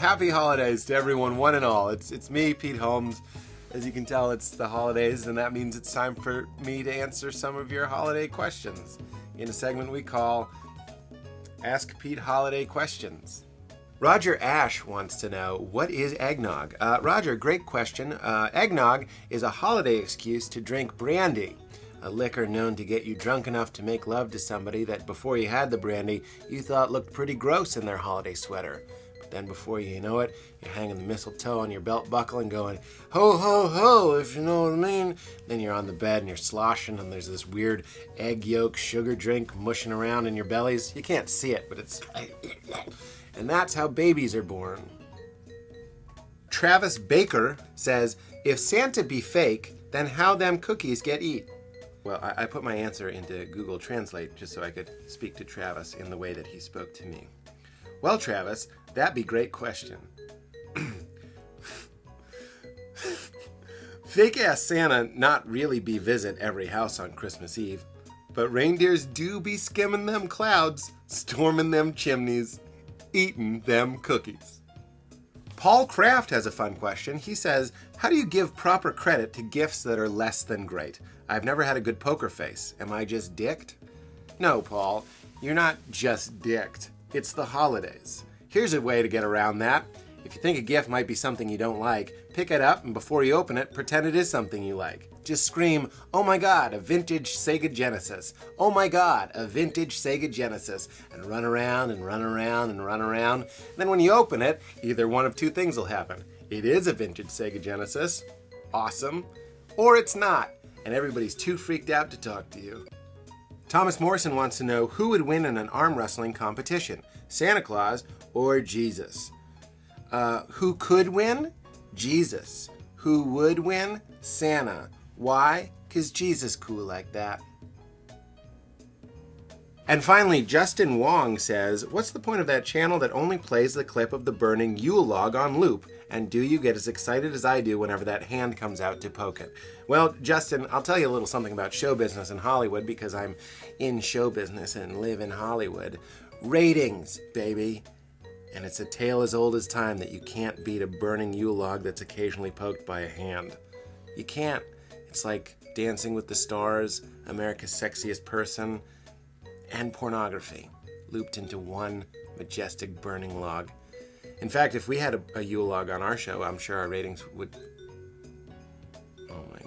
happy holidays to everyone, one and all. It's me, Pete Holmes. As you can tell, it's the holidays, and that means it's time for me to answer some of your holiday questions in a segment we call Ask Pete Holiday Questions. Roger Ash wants to know, what is eggnog? Roger, great question. Eggnog is a holiday excuse to drink brandy, a liquor known to get you drunk enough to make love to somebody that before you had the brandy, you thought looked pretty gross in their holiday sweater. But then before you know it, you're hanging the mistletoe on your belt buckle and going, ho, ho, ho, if you know what I mean. Then you're on the bed and you're sloshing and there's this weird egg yolk sugar drink mushing around in your bellies. You can't see it, but it's... And that's how babies are born. Travis Baker says, if Santa be fake, then how them cookies get eat? Well, I put my answer into Google Translate just so I could speak to Travis in the way that he spoke to me. Well, Travis, that'd be a great question. Fake-ass Santa not really be visit every house on Christmas Eve, but reindeers do be skimming them clouds, storming them chimneys, eating them cookies. Paul Kraft has a fun question. He says, how do you give proper credit to gifts that are less than great? I've never had a good poker face. Am I just dicked? No, Paul, you're not just dicked. It's the holidays. Here's a way to get around that. If you think a gift might be something you don't like, pick it up and before you open it, pretend it is something you like. Just scream, oh my God, a vintage Sega Genesis. Oh my God, a vintage Sega Genesis. And run around and run around and run around. And then when you open it, either one of two things will happen. It is a vintage Sega Genesis. Awesome. Or it's not. And everybody's too freaked out to talk to you. Thomas Morrison wants to know who would win in an arm wrestling competition, Santa Claus or Jesus? Who could win? Jesus. Who would win? Santa. Why? 'Cause Jesus cool like that. And finally, Justin Wong says, what's the point of that channel that only plays the clip of the burning Yule log on loop? And do you get as excited as I do whenever that hand comes out to poke it? Well, Justin, I'll tell you a little something about show business in Hollywood because I'm in show business and live in Hollywood. Ratings, baby. And it's a tale as old as time that you can't beat a burning Yule log that's occasionally poked by a hand. You can't. It's like Dancing with the Stars, America's Sexiest Person, and pornography looped into one majestic burning log. In fact, if we had a Yule log on our show, I'm sure our ratings would... Oh my